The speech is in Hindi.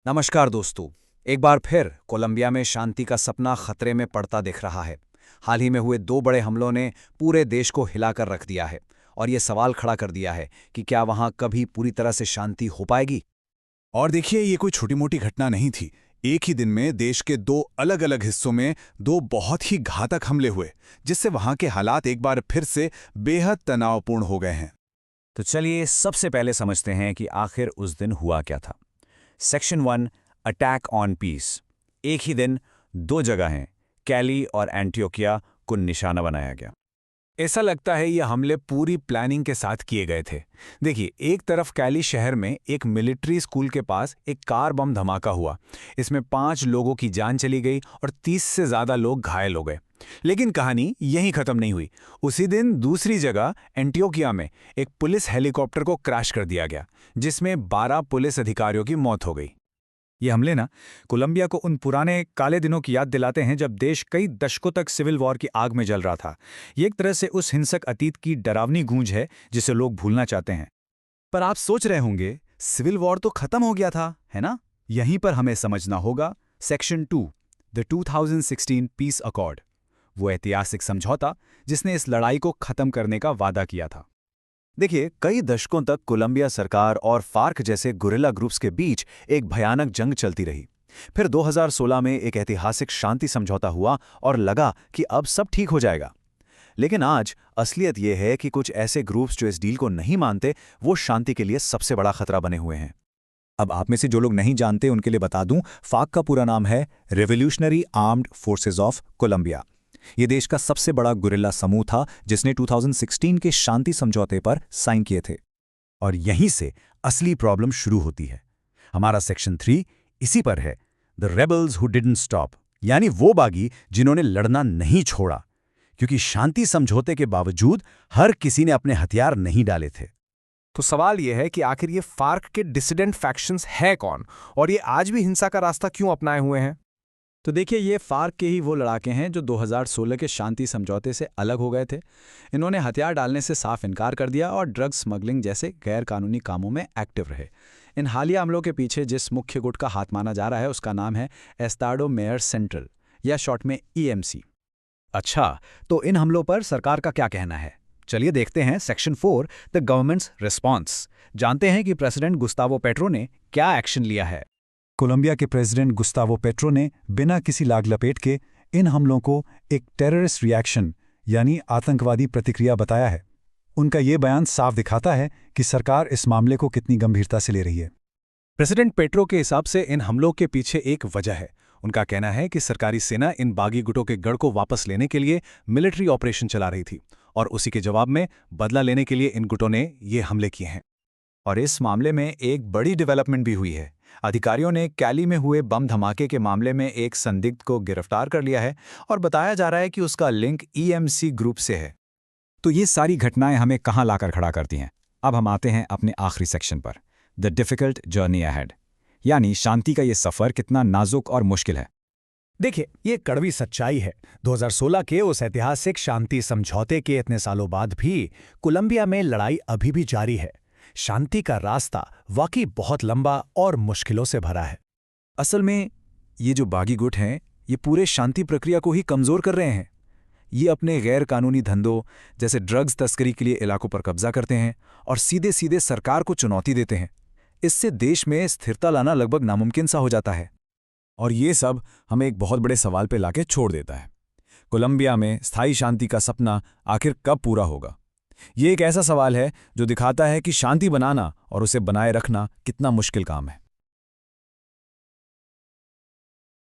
नमस्कार दोस्तों। एक बार फिर कोलंबिया में शांति का सपना खतरे में पड़ता दिख रहा है। हाल ही में हुए दो बड़े हमलों ने पूरे देश को हिलाकर रख दिया है और ये सवाल खड़ा कर दिया है कि क्या वहां कभी पूरी तरह से शांति हो पाएगी। और देखिए, ये कोई छोटी मोटी घटना नहीं थी। एक ही दिन में देश के दो अलग अलग हिस्सों में दो बहुत ही घातक हमले हुए, जिससे वहां के हालात एक बार फिर से बेहद तनावपूर्ण हो गए हैं। तो चलिए सबसे पहले समझते हैं कि आखिर उस दिन हुआ क्या था। Section 1, attack on peace. एक ही दिन दो जगहें, कैली और एंटियोकिया, को निशाना बनाया गया। ऐसा लगता है ये हमले पूरी प्लानिंग के साथ किए गए थे। देखिए, एक तरफ कैली शहर में एक मिलिट्री स्कूल के पास एक कार बम धमाका हुआ। इसमें 5 लोगों की जान चली गई और 30 से ज्यादा लोग घायल हो गए। लेकिन कहानी यहीं खत्म नहीं हुई। उसी दिन दूसरी जगह एंटियोकिया में एक पुलिस हेलीकॉप्टर को क्रैश कर दिया गया, जिसमें 12 पुलिस अधिकारियों की मौत हो गई। ये हमले ना कोलंबिया को उन पुराने काले दिनों की याद दिलाते हैं जब देश कई दशकों तक सिविल वॉर की आग में जल रहा था। ये एक तरह से उस हिंसक अतीत की डरावनी गूंज है जिसे लोग भूलना चाहते हैं। पर आप सोच रहे होंगे, सिविल वॉर तो खत्म हो गया था, है ना? यहीं पर हमें समझना होगा सेक्शन 2, द 2016 पीस अकॉर्ड, वो ऐतिहासिक समझौता जिसने इस लड़ाई को खत्म करने का वादा किया था। देखिए, कई दशकों तक कोलंबिया सरकार और फार्क जैसे गुरिल्ला ग्रुप्स के बीच एक भयानक जंग चलती रही। फिर 2016 में एक ऐतिहासिक शांति समझौता हुआ और लगा कि अब सब ठीक हो जाएगा। लेकिन आज असलियत यह है कि कुछ ऐसे ग्रुप्स जो इस डील को नहीं मानते, वो शांति के लिए सबसे बड़ा खतरा बने हुए हैं। अब आप में से जो लोग नहीं जानते उनके लिए बता दूं, फाक का पूरा नाम है revolutionary armed forces of Colombia. ये देश का सबसे बड़ा गुरिल्ला समूह था जिसने 2016 के शांति समझौते पर साइन किए थे। और यहीं से असली प्रॉब्लम शुरू होती है। हमारा सेक्शन 3 इसी पर है, the rebels who didn't stop, यानी वो बागी जिन्होंने लड़ना नहीं छोड़ा, क्योंकि शांति समझौते के बावजूद हर किसी ने अपने हथियार नहीं डाले थे। तो सवाल यह है कि आखिर ये फार्क के डिसिडेंट फैक्शंस है कौन, और ये आज भी हिंसा का रास्ता क्यों अपनाए हुए हैं? तो देखिए, ये फार्क के ही वो लड़ाके हैं जो 2016 के शांति समझौते से अलग हो गए थे। इन्होंने हथियार डालने से साफ इनकार कर दिया और ड्रग स्मगलिंग जैसे गैर कानूनी कामों में एक्टिव रहे। इन हालिया हमलों के पीछे जिस मुख्य गुट का हाथ माना जा रहा है उसका नाम है एस्ताडो मेयर सेंट्रल, या शॉर्ट में EMC। अच्छा, तो इन हमलों पर सरकार का क्या कहना है? चलिए देखते हैं सेक्शन 4, द गवर्नमेंट्स रिस्पॉन्स। जानते हैं कि प्रेसिडेंट गुस्तावो पेट्रो ने क्या एक्शन लिया है। कोलंबिया के प्रेसिडेंट गुस्तावो पेट्रो ने बिना किसी लाग लपेट के इन हमलों को एक टेररिस्ट रिएक्शन यानी आतंकवादी प्रतिक्रिया बताया है। उनका ये बयान साफ दिखाता है कि सरकार इस मामले को कितनी गंभीरता से ले रही है। प्रेसिडेंट पेट्रो के हिसाब से इन हमलों के पीछे एक वजह है। उनका कहना है कि सरकारी सेना इन बागी गुटों के गढ़ को वापस लेने के लिए मिलिट्री ऑपरेशन चला रही थी और उसी के जवाब में बदला लेने के लिए इन गुटों ने ये हमले किए हैं। और इस मामले में एक बड़ी डेवलपमेंट भी हुई है। अधिकारियों ने कैली में हुए बम धमाके के मामले में एक संदिग्ध को गिरफ्तार कर लिया है और बताया जा रहा है कि उसका लिंक EMC ग्रुप से है। तो ये सारी घटनाएं हमें कहां लाकर खड़ा करती हैं? अब हम आते हैं अपने आखिरी सेक्शन पर, द डिफिकल्ट जर्नी अहेड, यानी शांति का ये सफर कितना नाजुक और मुश्किल है। देखिए, ये कड़वी सच्चाई है। 2016 के उस ऐतिहासिक शांति समझौते के इतने सालों बाद भी कोलंबिया में लड़ाई अभी भी जारी है। शांति का रास्ता वाकई बहुत लंबा और मुश्किलों से भरा है। असल में ये जो बागी गुट हैं, ये पूरे शांति प्रक्रिया को ही कमजोर कर रहे हैं। ये अपने गैर कानूनी धंधों जैसे ड्रग्स तस्करी के लिए इलाकों पर कब्जा करते हैं और सीधे सीधे सरकार को चुनौती देते हैं। इससे देश में स्थिरता लाना लगभग नामुमकिन सा हो जाता है। और ये सब हमें एक बहुत बड़े सवाल पे लाके छोड़ देता है। कोलंबिया में स्थायी शांति का सपना आखिर कब पूरा होगा? ये एक ऐसा सवाल है जो दिखाता है कि शांति बनाना और उसे बनाए रखना कितना मुश्किल काम है।